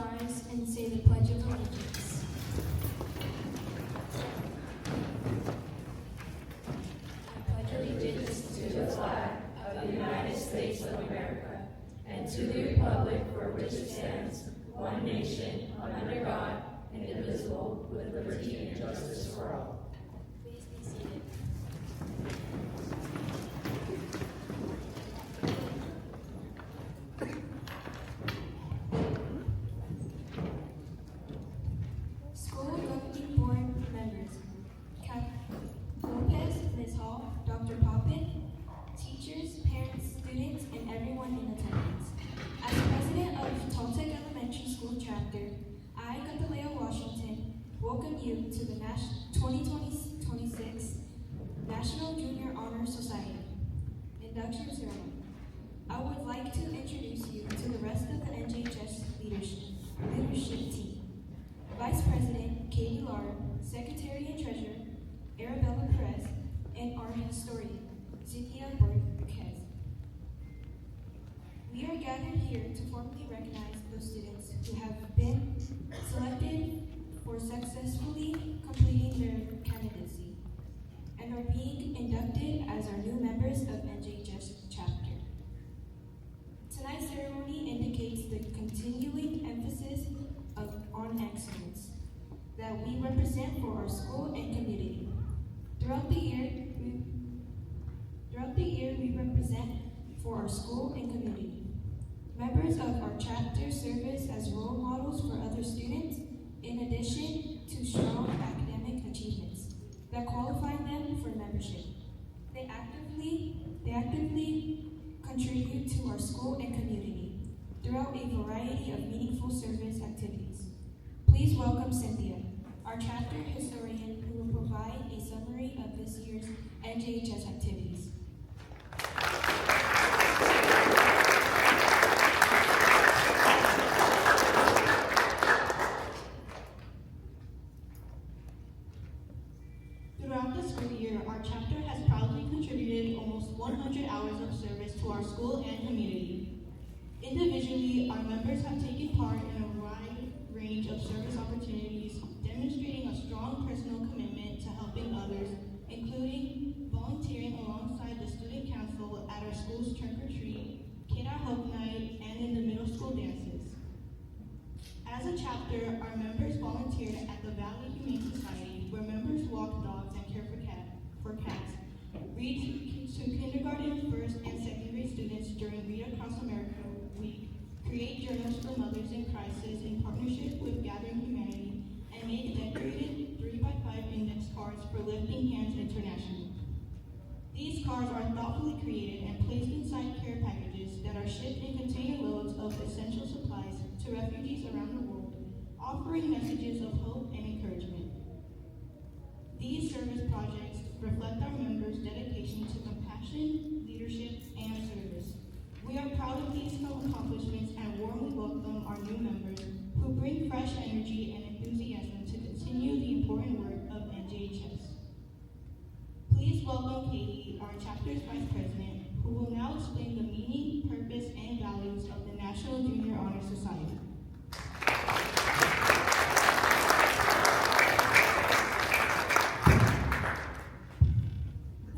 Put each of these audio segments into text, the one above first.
rise and say the Pledge of Allegiance. I pledge allegiance To the flag of the United States of America and to the republic for which it stands, one nation, under God, indivisible, with liberty and justice for all. Please be seated. School Governing Board members, Cap Lopez, Ms. Hall, Dr. Poppin, teachers, parents, students, and everyone in attendance. As president of Toltec Elementary School chapter, I, Galileo Washington, welcome you to the 2026 National Junior Honor Society Induction Ceremony. I would like to introduce you to the rest of the NHJS leadership team. Vice President Katie Lara, Secretary and Treasurer Arabella Perez, and our historian Cynthia Borges. We are gathered here to formally recognize those students who have been selected for successfully completing their candidacy and are being inducted as our new members of NHJS chapter. Tonight's ceremony indicates the continuing emphasis on excellence that we represent for our school and community. Throughout the year, we represent for our school and community. Members of our chapter serve as role models for other students, in addition to strong academic achievements that qualify them for membership. They actively contribute to our school and community throughout a variety of meaningful service activities. Please welcome Cynthia, our chapter historian, who will provide a summary of this year's NJHS activities. Throughout the school year, our chapter has proudly contributed almost 100 hours of service to our school and community. Individually, our members have taken part in a wide range of service opportunities, demonstrating a strong personal commitment to helping others, including volunteering alongside the student council at our school's trunk or treat, Kid at Hope Night, and in the middle school dances. As a chapter, our members volunteered at the Valley Humane Society, where members walk dogs and care for cats, read to kindergarten, first, and second grade students during Read Across America Week, create journals for mothers in crisis in partnership with Gathering Humanity, and make decorated 3x5 index cards for Lifting Hands International. These cards are thoughtfully created and placed inside care packages that are shipped in container loads of essential supplies to refugees around the world, offering messages of hope and encouragement. These service projects reflect our members' dedication to compassion, leadership, and service. We are proud of these accomplishments and warmly welcome our new members who bring fresh energy and enthusiasm to continue the important work of NJHS. Please welcome Katie, our chapter's vice president, who will now explain the meaning, purpose, and values of the National Junior Honor Society.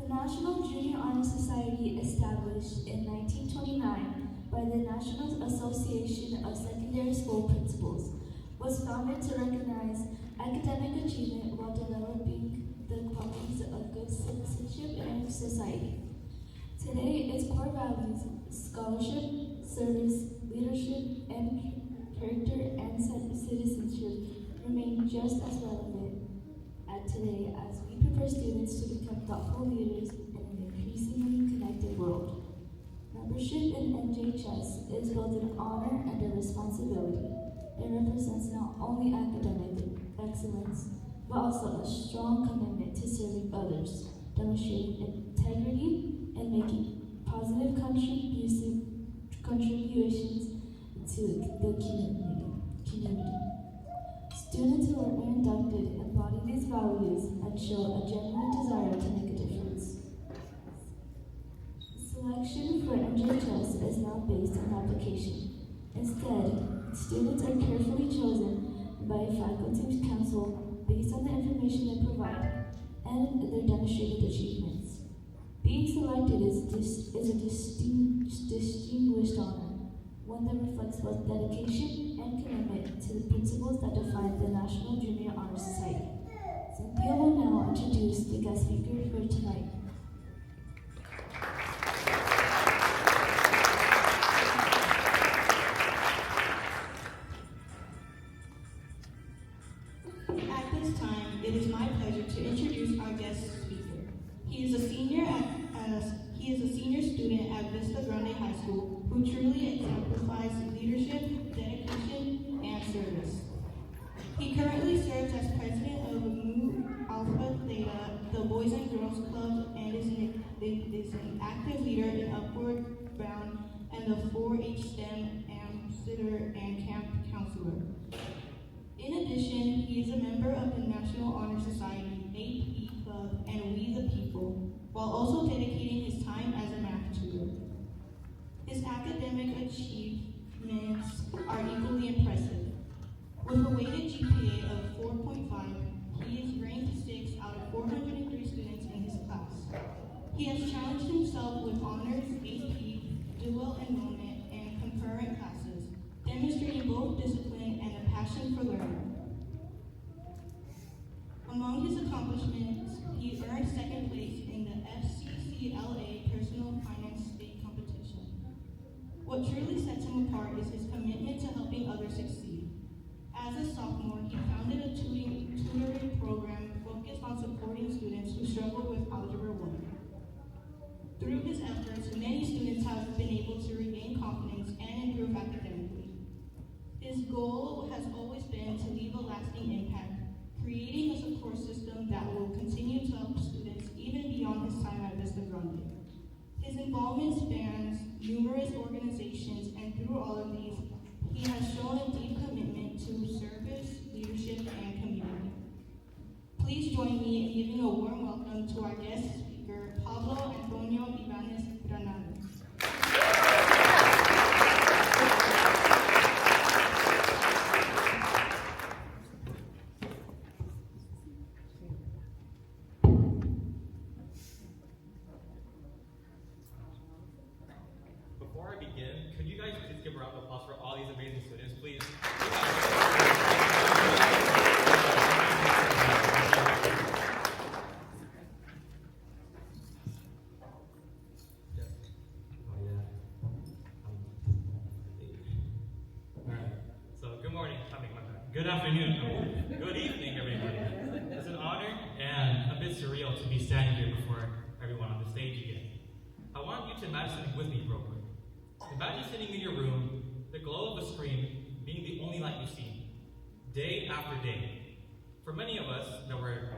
The National Junior Honor Society, established in 1929 by the National Association of Secondary School Principals, was founded to recognize academic achievement while developing the qualities of good citizenship in society. Today, its core values, scholarship, service, leadership, and character and citizenship remain just as relevant today as we prepare students to become thoughtful leaders in an increasingly connected world. Membership in NJHS is both an honor and a responsibility. It represents not only academic excellence, but also a strong commitment to serving others, demonstrating integrity and making positive contributions to the community. Students who are inducted embody these values and show a genuine desire to make a difference. Selection for NHJS is not based on application. Instead, students are carefully demonstrated achievements. Being selected is a distinguished honor, one that reflects both dedication and commitment to the principles that define the National Junior Honor Society. Cynthia will now introduce the guest speaker for tonight. At this time, it is my pleasure to introduce our guest speaker. He is a senior student at Vista Grande High School who truly exemplifies leadership, dedication, and service. He currently serves as president of Mu Alpha Theta, the Boys and Girls Club, and is an active leader in Upward Bound and the 4-H STEM ambassador and camp counselor. In addition, he is a member of the National Honor Society, AP Club, and We the People, while also dedicating his time as a math tutor. His academic achievements are equally impressive. With a weighted GPA of 4.5, he is ranked 6th out of 403 students in his class. He has challenged himself with honors, AP, dual enrollment, and concurrent classes, demonstrating both discipline and a passion for learning. Among his accomplishments, he earned second place in the FCCLA Personal Finance State Competition. What truly sets him apart is his commitment to helping others succeed. As a sophomore, he founded a tutoring program focused on supporting students who struggle with Algebra 1. Through his efforts, many students have been able to regain confidence and improve academically. His goal has always been to leave a lasting impact, creating a support system that will continue to help students even beyond his time at Vista Grande. His involvement spans numerous organizations, and through all of these, he has shown a deep commitment to service, leadership, and community. Please join me in giving a warm welcome to our guest speaker, Pablo Antonio Ibanez Granada. Before I begin, could you guys please give a round of applause for all these amazing students, please? Good morning, good afternoon, good evening, everybody. It's an honor and a bit surreal to be standing here before everyone on the stage again. I want you to imagine something with me real quick. Imagine sitting in your room, the glow of the screen being the only light you see, day after day. For many of us that were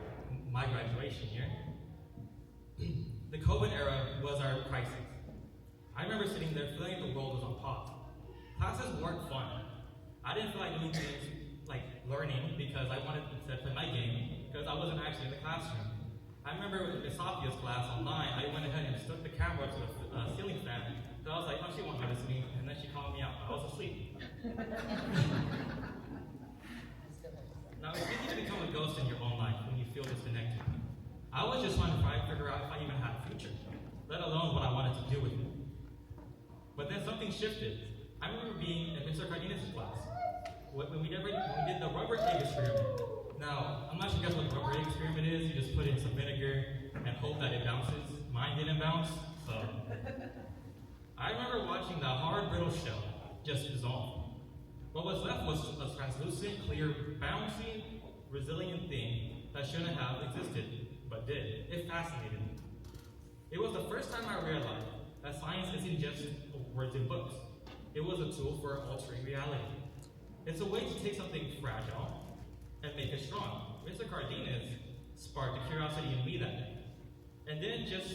my graduation year, the COVID era was our crisis. I remember sitting there feeling like the world was on pause. Classes weren't fun. I didn't feel like doing things like learning because I wanted to play my game because I wasn't actually in the classroom. I remember in Sophia's class online, I went ahead and stuck the camera to the ceiling fan. So I was like, oh, she won't notice me. And then she called me out. I was asleep. Now, it's easy to become a ghost in your own life when you feel disconnected. I was just trying to figure out if I even had a future, let alone what I wanted to do with it. But then something shifted. I remember being in Mr. Cardenas' class when we did the rubber egg experiment. Now, I'm not sure you guys know what the rubber egg experiment is. You just put in some vinegar and hope that it bounces. Mine didn't bounce, so. I remember watching the hard, brittle shell just dissolve. What was left was a translucent, clear, bouncy, resilient thing that shouldn't have existed, but did. It fascinated me. It was the first time I realized that science isn't just words in books. It was a tool for altering reality. It's a way to take something fragile and make it strong. Mr. Cardenas sparked a curiosity in me that day. And it didn't just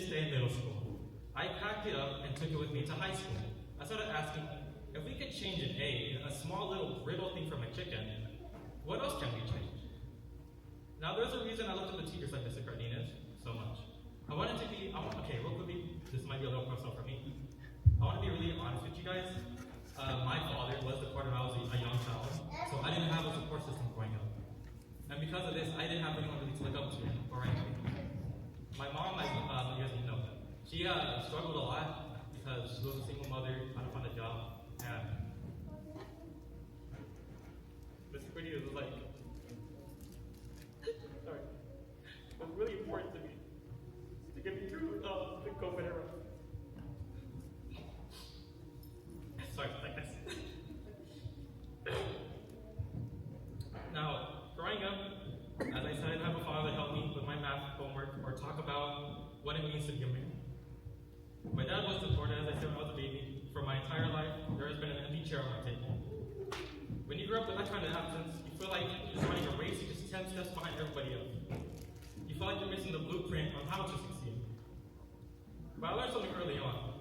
stay in middle school. I packed it up and took it with me to high school. I started asking, if we could change an egg, a small little brittle thing from a chicken, what else can we change? Now there's a reason I looked at the teachers like Mr. Cardenas so much. Real quickly, this might be a little personal for me. I want to be really honest with you guys. My father was deported when I was a young child, so I didn't have a support system growing up. And because of this, I didn't have anyone really to look up to or anything. My mom, you guys know, she struggled a lot because she was a single mother, trying to find a job, and this video was like, sorry, it was really important to me to get me through the COVID era. Sorry, like this. Now, growing up, as I said, I didn't have a father help me with my math homework or talk about what it means to be a man. My dad was supportive, as I said, when I was a baby. For my entire life, there has been an empty chair on my table. When you grow up with that kind of absence, you feel like you're just running a race, you're just 10 steps behind everybody else. You feel like you're missing the blueprint on how to succeed. But I learned something early on.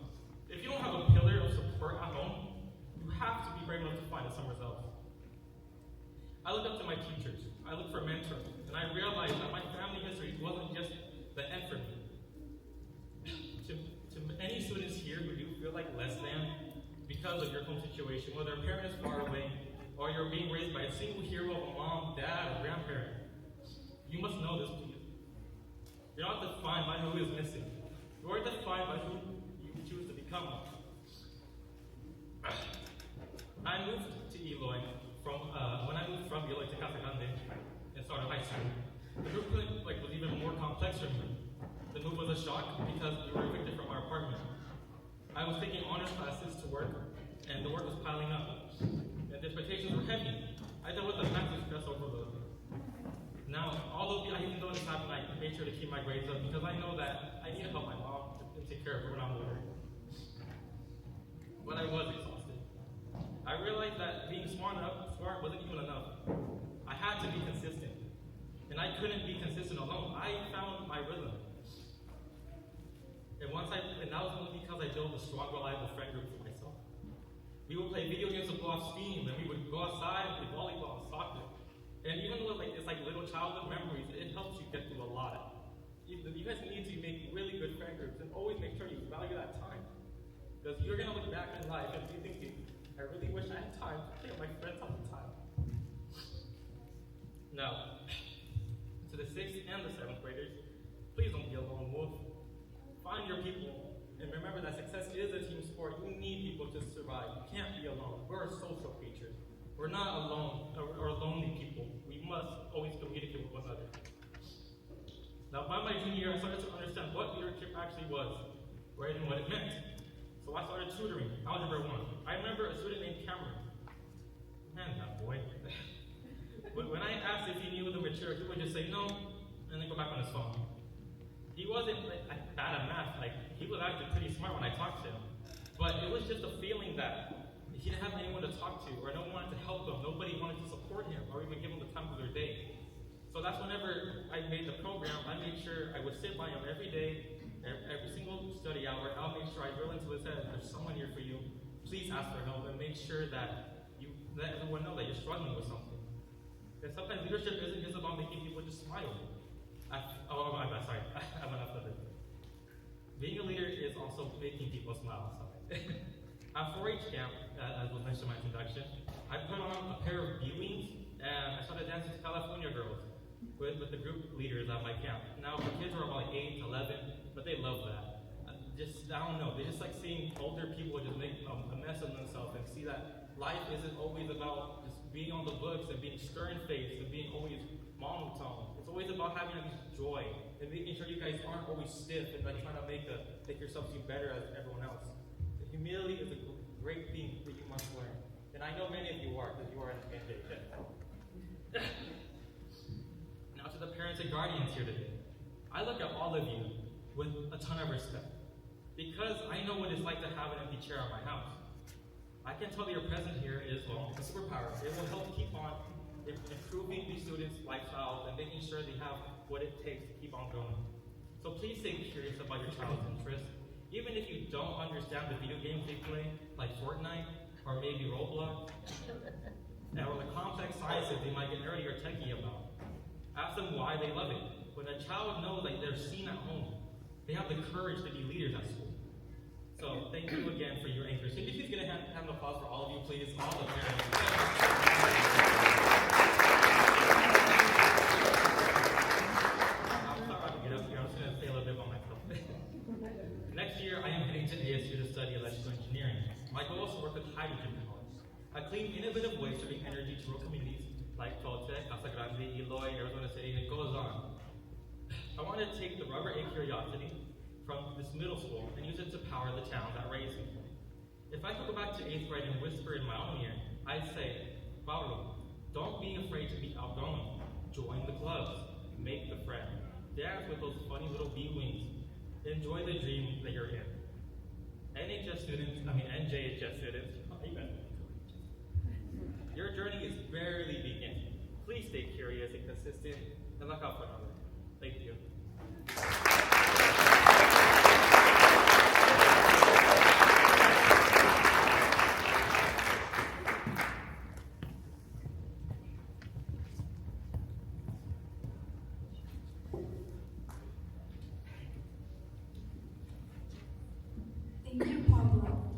If you don't have a pillar of support at home, you have to be brave enough to find it somewhere else. I looked up to my teachers. I looked for mentors. And I realized that my family history wasn't just the end for me. To any students here who do feel like less than because of your home situation, whether a parent is far away or you're being raised by a single hero of a mom, dad, or grandparent, you must know this, please. You're not defined by who is missing. You are defined by who you choose to become. I moved to Eloy when I moved from Eloy to Casa Grande and started high school. The group was even more complex for me. The move was a shock because we were evicted from our apartment. I was taking honors classes to work, and the work was piling up. And the expectations were heavy. I dealt with a massive stress overload. Now, even though this happened, I made sure to keep my grades up because I know that I need to help my mom and take care of her when I'm older. But I was exhausted. I realized that being smart wasn't even enough. I had to be consistent. And I couldn't be consistent alone. I found my rhythm. And that was only because I built a strong, reliable friend group for myself. We would play video games to blow off steam, and we would go outside and play volleyball and soccer. And even though it's like little childhood memories, it helps you get through a lot. You guys need to make really good friend groups and always make sure you value that time. Because you're gonna look back in life and be thinking, I really wish I had time to play with my friends all the time. Now, to the 6th and the 7th graders, please don't be a lone wolf. Find your people, and remember that success is a team sport. You need people to survive. You can't be alone. We're social creatures. We're not alone or lonely people. We must always communicate with one another. Now, by my junior year, I started to understand what leadership actually was, right, and what it meant. So I started tutoring, Algebra 1. I remember a student named Cameron. Man, that boy. But when I asked if he knew the material, he would just say no, and then go back on his phone. He wasn't bad at math. He was actually pretty smart when I talked to him. But it was just a feeling that he didn't have anyone to talk to, or no one wanted to help him. Nobody wanted to support him, or even give him the time of their day. So that's whenever I made the program, I made sure I would sit by him every day, every single study hour. I'll make sure I drill into his head, there's someone here for you. Please ask for help, and make sure that you let everyone know that you're struggling with something. And sometimes leadership isn't just about making people just smile. Sorry, I went off the bit. Being a leader is also making people smile. At 4-H camp, as was mentioned in my introduction, I put on a pair of B-wings and I started dancing to California Girls with the group leaders at my camp. Now, the kids were about 8, 11, but they love that. I don't know, they just like seeing older people just make a mess of themselves and see that life isn't always about just being on the books and being stern-faced and being always monotone. It's always about having at least joy and making sure you guys aren't always stiff and like trying to make yourself seem better as everyone else. Humility is a great thing that you must learn. And I know many of you are, because you are in the NHJS. Now to the parents and guardians here today. I look at all of you with a ton of respect. Because I know what it's like to have an empty chair at my house. I can tell that your presence here is, well, it's a superpower. It will help keep on improving these students' lifestyles and making sure they have what it takes to keep on going. So please stay curious about your child's interests. Even if you don't understand the video games they play, like Fortnite, or maybe Roblox, or the complex sciences they might get nerdy or techie about. Ask them why they love it. When a child knows like they're seen at home, they have the courage to be leaders at school. So thank you again for your interest. Can you please get a hand of applause for all of you, please? All the parents. came to ASU to study electrical engineering. My goal is to work with hydrogen power. I clean innovative ways to bring energy to rural communities like Toltec, Casa Grande, Eloy, Arizona City, and it goes on. I wanted to take the rubber and curiosity from this middle school and use it to power the town that raised me. If I could go back to 8th grade and whisper in my own ear, I'd say, Paulo, don't be afraid to be outgoing. Join the clubs. Make the friend. Dance with those funny little bee wings. Enjoy the dream that you're in. NHJS students, your journey is barely beginning. Please stay curious and consistent, and look out for another. Thank you. Thank you, Pablo,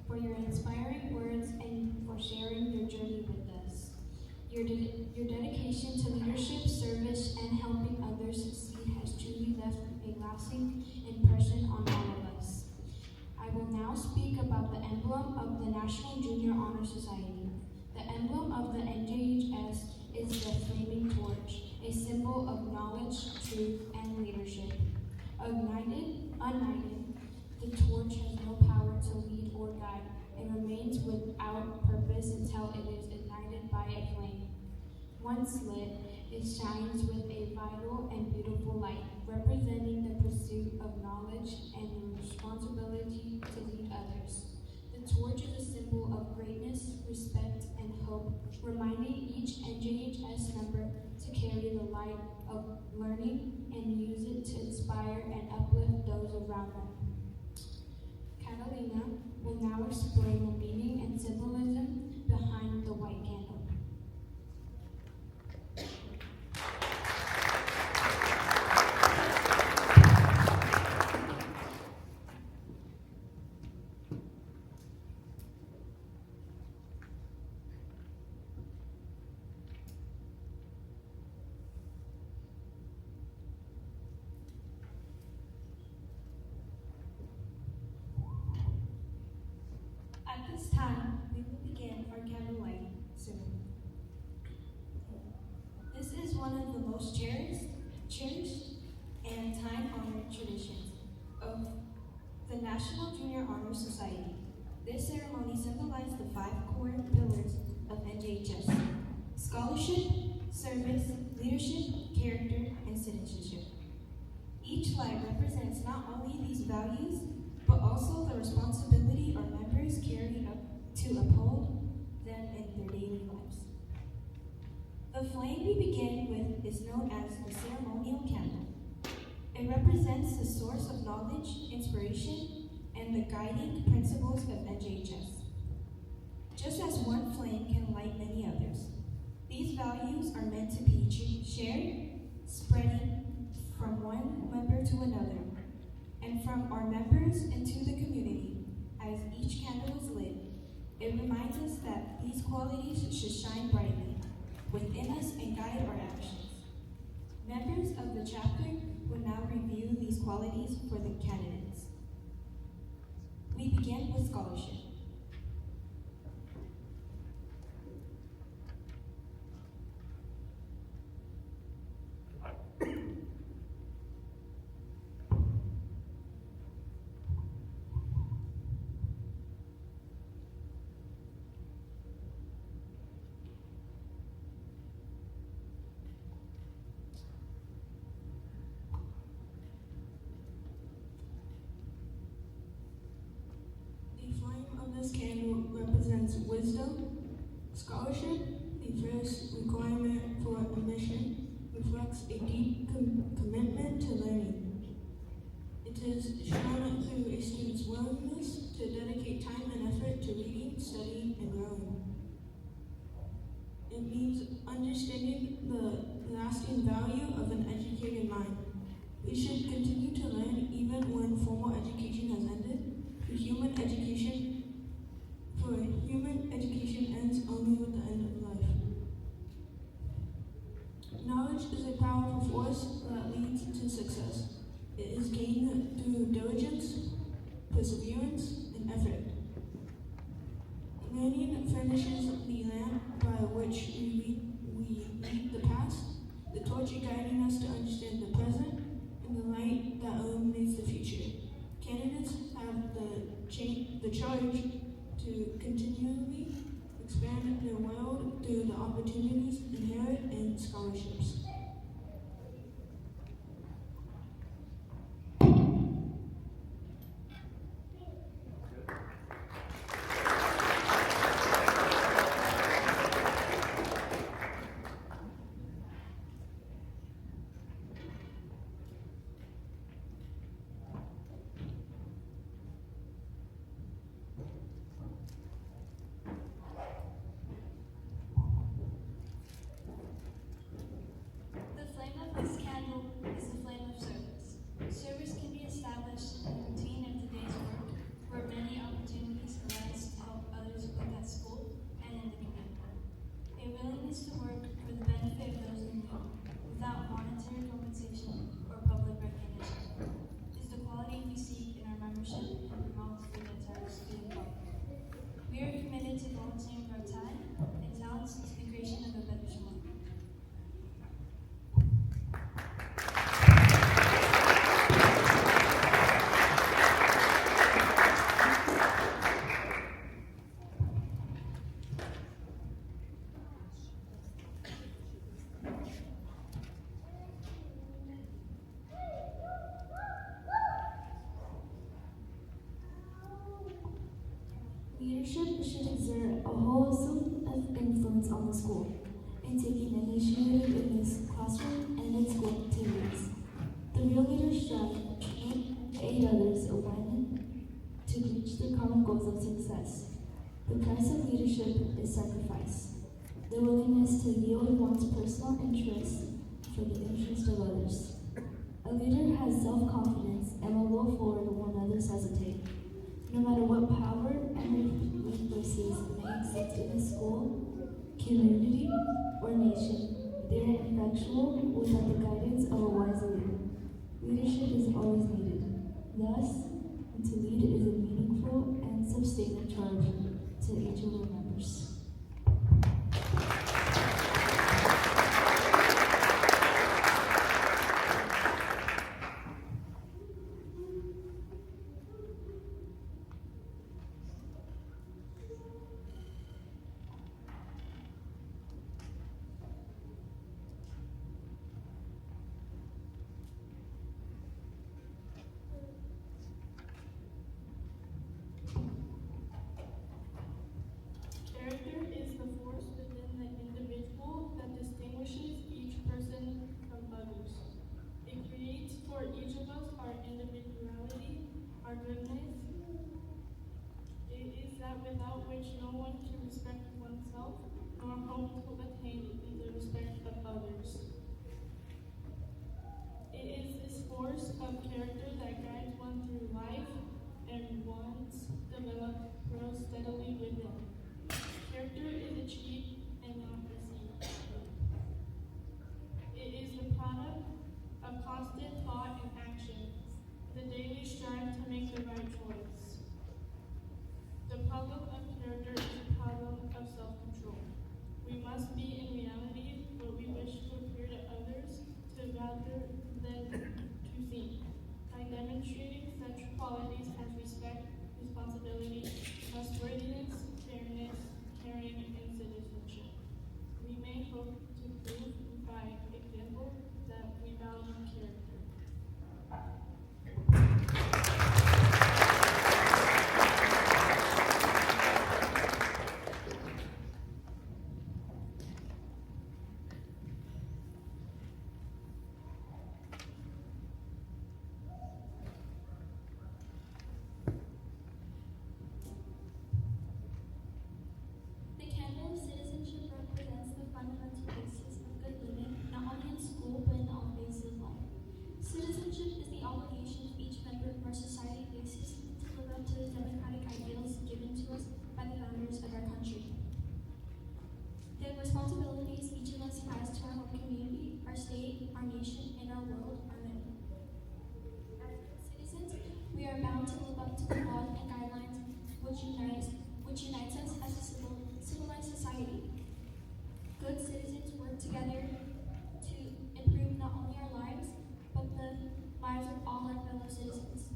for your inspiring words and for sharing your journey with us. Your dedication to leadership, service, and helping others succeed has truly left a lasting impression on all of us. I will now speak about the emblem of the National Junior Honor Society. The emblem of the NJHS is the flaming torch, a symbol of knowledge, truth, and leadership. United, the torch has no power to lead or guide. It remains without purpose until it is ignited by a flame. Once lit, it shines with a vital and beautiful light, representing the pursuit of knowledge and the responsibility to lead others. The torch is a symbol of greatness, respect, and hope, reminding each NJHS member to carry the light of learning and use it to inspire and uplift those around them. Catalina will now explain the meaning and symbolism behind the white candle. At this time, we will begin our candlelight ceremony. This is one of the most cherished and time-honored traditions of the National Junior Honor Society. This ceremony symbolizes the 5 core pillars of NJHS: scholarship, service, leadership, character, and citizenship. Each light represents not only these values, but also the responsibility our members carry up to uphold them in their daily lives. The flame we begin with is known as the ceremonial candle. It represents the source of knowledge, inspiration, and the guiding principles of NJHS. Just as one flame can light many others, these values are meant to be shared, spreading from one member to another, and from our members into the community. As each candle is lit, it reminds us that these qualities should shine brightly within us and guide our actions. Members of the chapter will now review these qualities for the candidates. We begin with scholarship. This candle represents wisdom. Scholarship, the first requirement for admission, reflects a deep commitment to learning. It is shown through a student's willingness to dedicate time and effort to reading, studying, and growing. It means understanding the lasting value of an educated mind. We should continue to learn even when formal education has ended. Human education ends only with the end of life. Knowledge is a powerful force that leads to success. It is gained through diligence, perseverance, and effort. Learning furnishes the lamp by which we lead the past, the torch guiding us to understand the present, and the light that illuminates the future. Candidates have the charge to continually expand their world through the opportunities inherent in scholarships. The flame of this candle is the flame of service. Service can be established in the routine of the day's work, where many opportunities arise to help others both at school and in the community. A willingness to work for the benefit of those in need, without monetary compensation or public recognition, is the quality we seek in our membership and promote for the entire student body. We are committed to volunteering our time and talents to the creation of a better tomorrow. Leadership should exert a wholesome influence on the school in taking initiative in this classroom and in school activities. The real leaders strive to aid others when to reach the common goals of success. The price of leadership is sacrifice, the willingness to yield one's personal interests for the interest of others. A leader has self-confidence and will go forward when others hesitate. No matter what power and resources may exist in a school, community, or nation, they are ineffectual without the guidance of a wise leader. Leadership is always needed. Thus, to lead is a meaningful and sustaining charge to each of our members. Character is the force within the individual that distinguishes each person from others. It creates for each of us our individuality, our goodness. It is that without which no one can respect oneself nor hope to attain the respect of others. It is this force of character that guides one through life and once developed grows steadily within. Character is achieved and not received. It is the product of constant thought and action, the daily strive to make the right choice. The problem of character is a problem of self-control. We must be in reality what we wish to appear to others rather than to seem. By demonstrating such qualities as respect, responsibility, trustworthiness, fairness, caring, and citizenship. up to the laws and guidelines which unites us as a civilized society. Good citizens work together to improve not only our lives, but the lives of all our fellow citizens.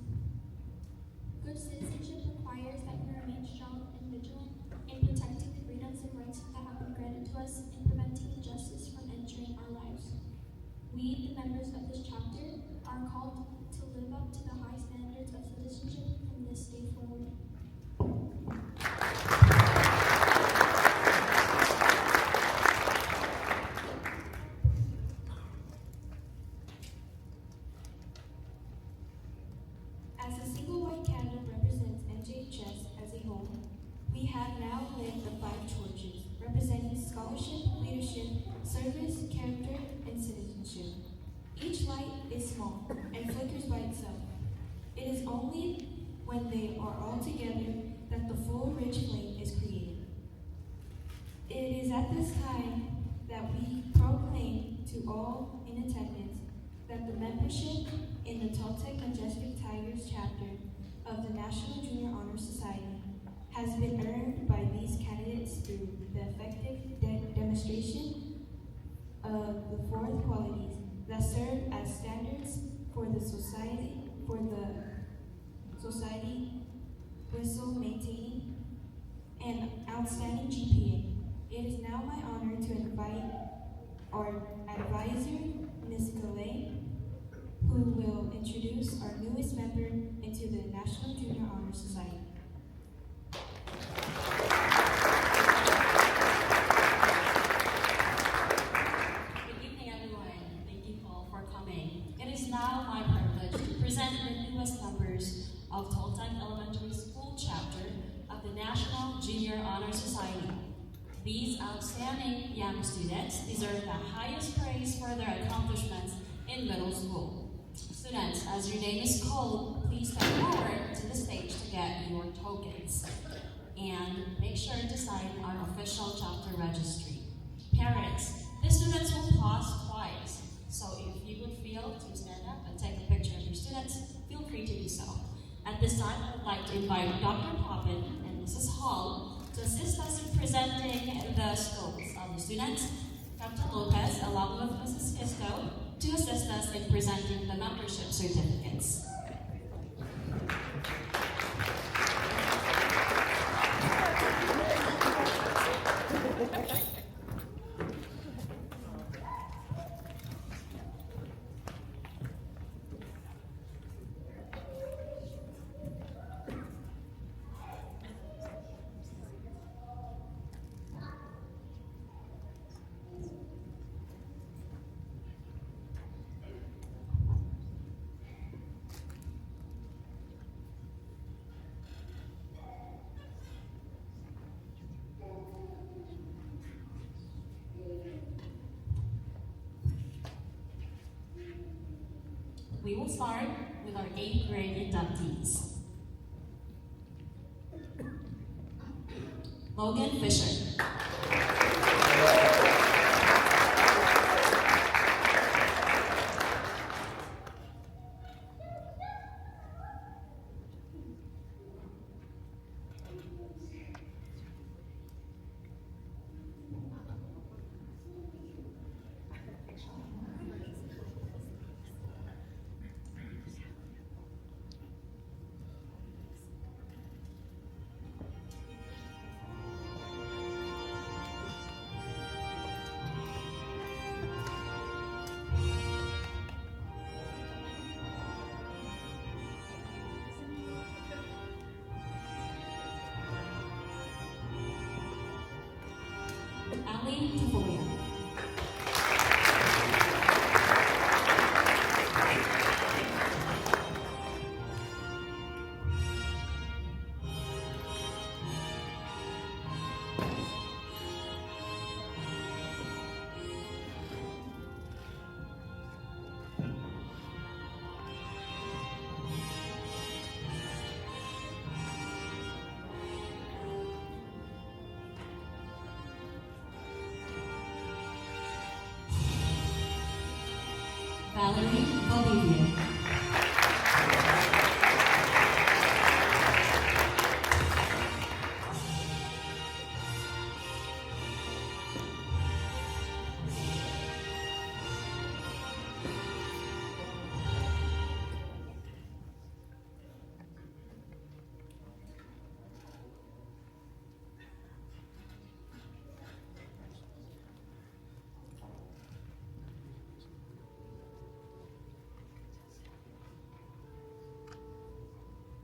Good citizenship requires that we remain strong and vigilant in protecting the freedoms and rights that have been granted to us and preventing injustice from entering our lives. We, the members of this chapter, are called to live up to the high standards of citizenship from this day forward. As a single white candidate represents NHJS as a whole, we have now lit the 5 torches, representing scholarship, leadership, service, character, and citizenship. Each light is small and flickers by itself. It is only when they are all together that the full rich flame is created. It is at this time that we proclaim to all in attendance that the membership in the Toltec Majestic Tigers chapter of the National Junior Honor Society has been earned by these candidates through the effective demonstration of the 4 qualities that serve as standards for the society whistle maintaining an outstanding GPA. It is now my honor to invite our advisor, Ms. Galay, who will introduce our newest member into the National Junior Honor Society. Good evening, everyone. Thank you all for coming. It is now my privilege to present the newest members of Toltec Elementary School chapter of the National Junior Honor Society. These outstanding young students deserve the highest praise for their accomplishments in middle school. Students, as your name is called, please step forward to the stage to get your tokens. And make sure to sign our official chapter registry. Parents, the students will pause twice. So if you would feel to stand up and take a picture of your students, feel free to do so. At this time, I would like to invite Dr. Poppin and Mrs. Hall to assist us in presenting the scopes of the students. Dr. Lopez, along with Mrs. Kisco, to assist us in presenting the membership certificates. We will start with our 8th grade inductees. Logan Fisher.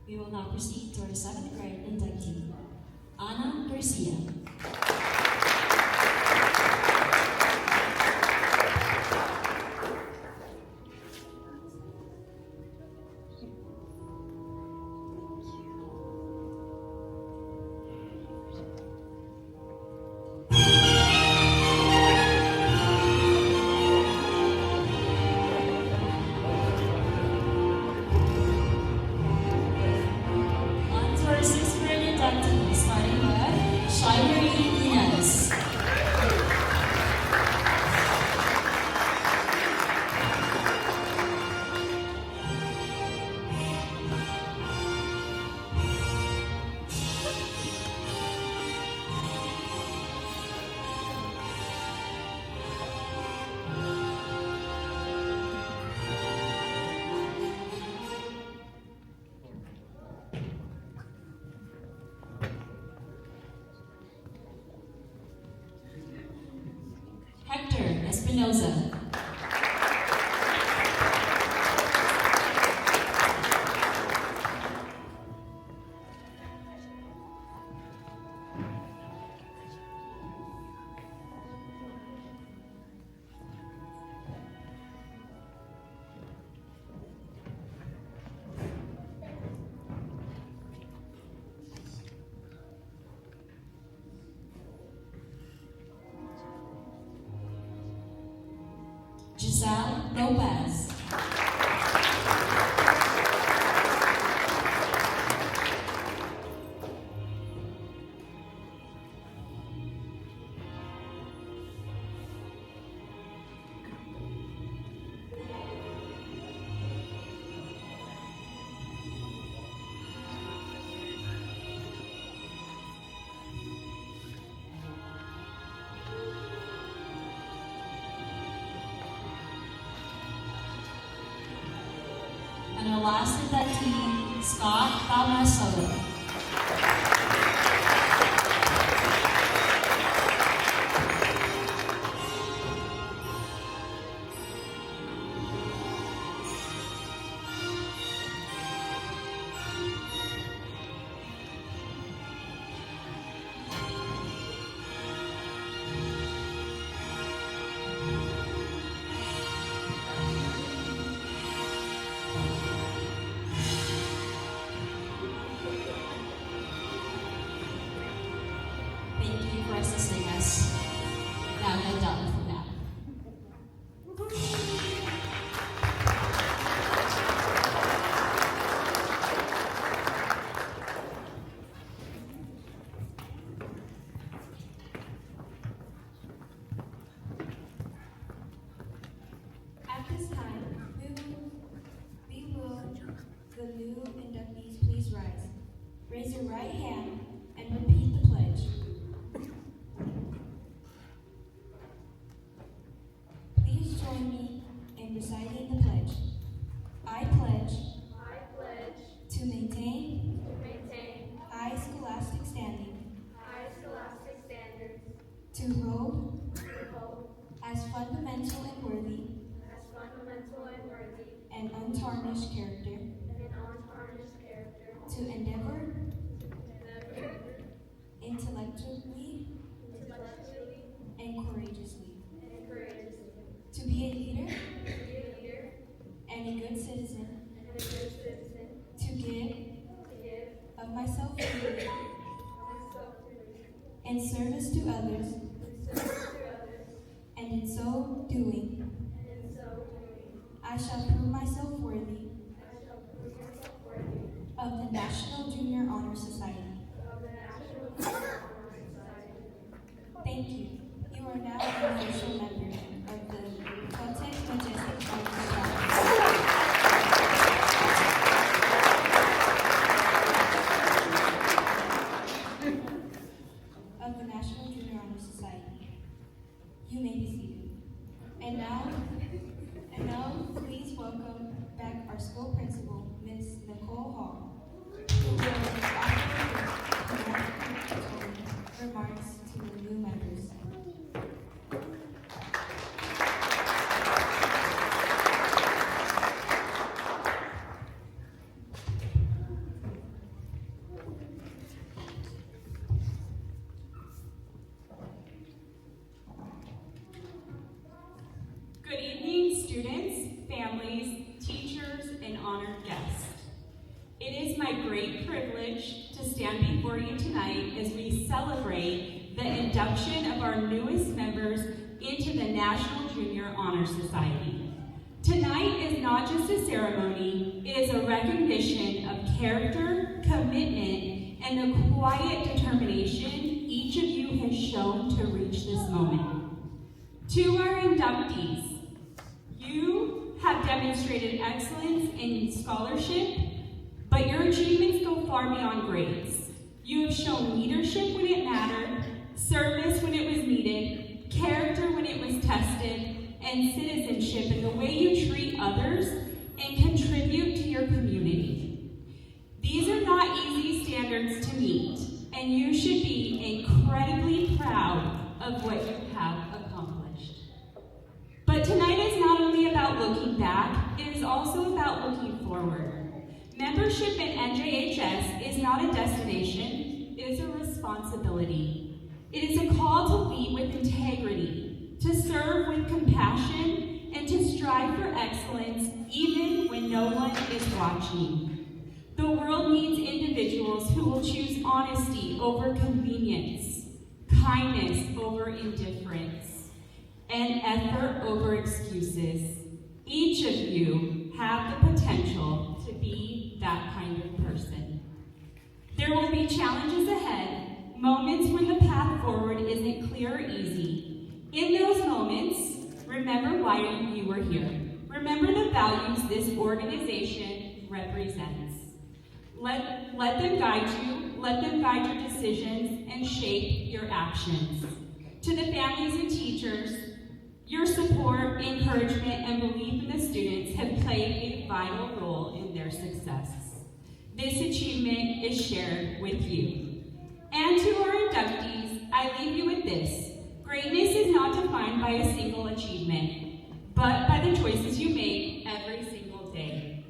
We will now proceed to our 7th grade inductee, Ana Garcia. On to our 6th grade inductee, starting with Shirley Inez. Hector Espinoza. Giselle Lopez. And our last inductee, Scott Balmasola. Thank you for assisting us. Now we're done for now. At this time, the new inductees please rise. Raise your right hand and repeat the pledge. Please join me in reciting the pledge. I pledge to maintain high scholastic standards, to hold as fundamental and worthy and untarnished character, to endeavor intellectually and courageously, to be a leader and a good citizen, to give of myself freely in service to others, and in so doing, I shall prove myself worthy of the National Junior Honor Society. Thank you. You are now an official member of the Caltech Majestic of the National Junior Honor Society. You may be seated. And now, please welcome back great privilege to stand before you tonight as we celebrate the induction of our newest members into the National Junior Honor Society. Tonight is not just a ceremony, it is a recognition of character, commitment, and the quiet determination each of you has shown to reach this moment. To our inductees, you have demonstrated excellence in scholarship, but your achievements go far beyond grades. You have shown leadership when it mattered, service when it was needed, character when it was tested, and citizenship in the way you treat others and contribute to your community. These are not easy standards to meet, and you should be incredibly proud of what you have accomplished. But tonight is not only about looking back, it is also about looking forward. Membership in NJHS is not a destination, it is a responsibility. It is a call to lead with integrity, to serve with compassion, and to strive for excellence even when no one is watching. The world needs individuals who will choose honesty over convenience, kindness over indifference, and effort over excuses. Each of you have the potential to be that kind of person. There will be challenges ahead, moments when the path forward isn't clear or easy. In those moments, remember why you were here. Remember the values this organization represents. Let them guide you, let them guide your decisions, and shape your actions. To the families and teachers, your support, encouragement, and belief in the students have played a vital role in their success. This achievement is shared with you. And to our inductees, I leave you with this. Greatness is not defined by a single achievement, but by the choices you make every single day.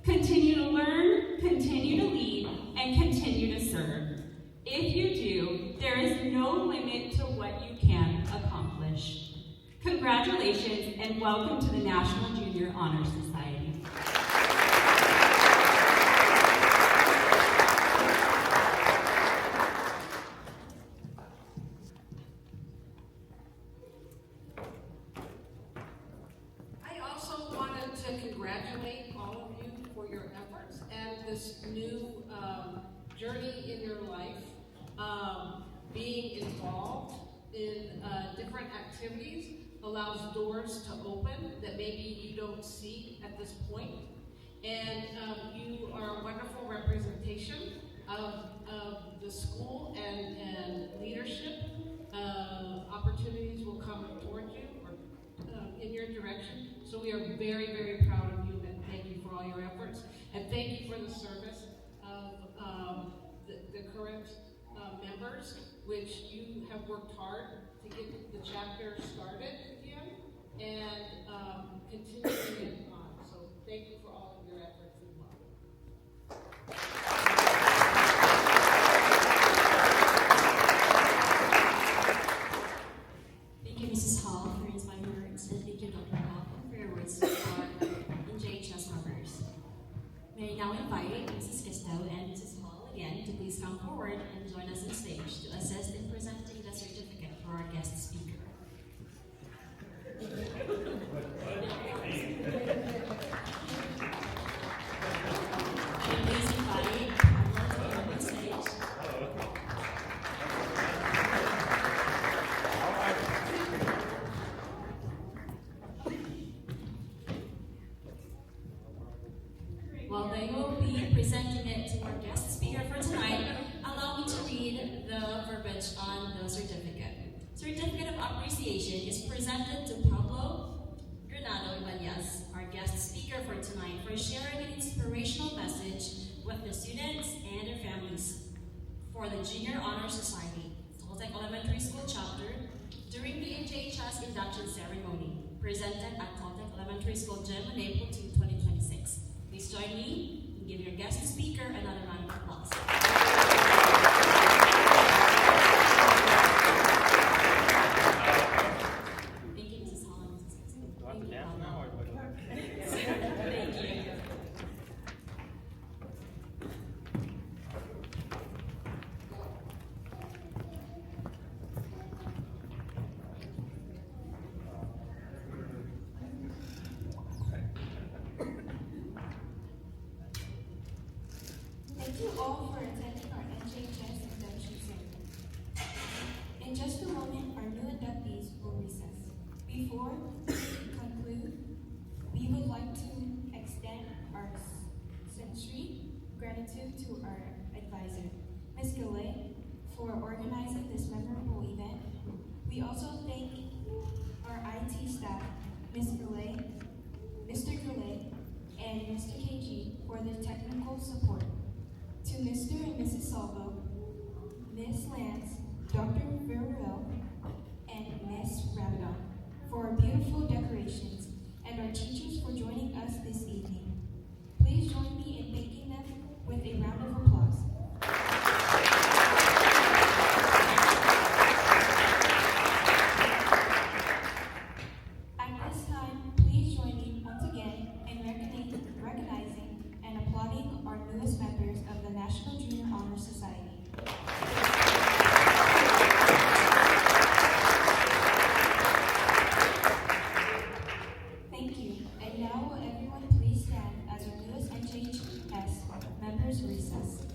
Continue to learn, continue to lead, and continue to serve. If you do, there is no limit to what you can accomplish. Congratulations and welcome to the National Junior Honor Society. I also wanted to congratulate all of you for your efforts and this new journey in your life, being involved in different activities allows doors to open that maybe you don't see at this point. And you are a wonderful representation of the school and leadership. Opportunities will come towards you or in your direction. So we are very, very proud of you and thank you for all your efforts. And thank you for the service of the current members, which you have worked hard to get the chapter started again and continuing it on. So thank you for all of your efforts as well. Thank you, Mrs. Hall, for inspiring words, and thank you, Dr. Hall, for your words for NJHS members. May I now invite Mrs. Castello and Mrs. Hall again to please come forward and join us on stage to assist in presenting the certificate for our guest speaker. Please invite everyone to come on stage. While they will be presenting it to our guest speaker for tonight, allow me to read the verbiage on the certificate. Certificate of Appreciation is presented to Pablo Granado Ibanez, our guest speaker for tonight, for sharing an inspirational message with the students and their families for the Junior Honor Society, Toltec Elementary School Chapter, during the NJHS induction ceremony, presented at Toltec Elementary School Gym on April 2, 2026. Please join me in giving your guest speaker another round of applause. Thank you, Mrs. Holland. Do I have to dance now or what? Thank you. Thank you all for attending our NHJS induction ceremony. In just a moment, our new inductees will recess. Before we conclude, we would like to extend our sincere gratitude to our advisor, Ms. Goulet, for organizing this memorable event. We also thank our IT staff, Ms. Goulet, Mr. Goulet, and Mr. KG for their technical support. To Mr. and Mrs. Salvo, Ms. Lance, Dr. Verrell, and Ms. Rabadon for our beautiful decorations, and our teachers for joining us this evening. Please join me in thanking them with a round of applause. At this time, please join me once again in recognizing and applauding our newest members of the National Junior Honor Society. Thank you. And now will everyone please stand as our newest NHJS members recess.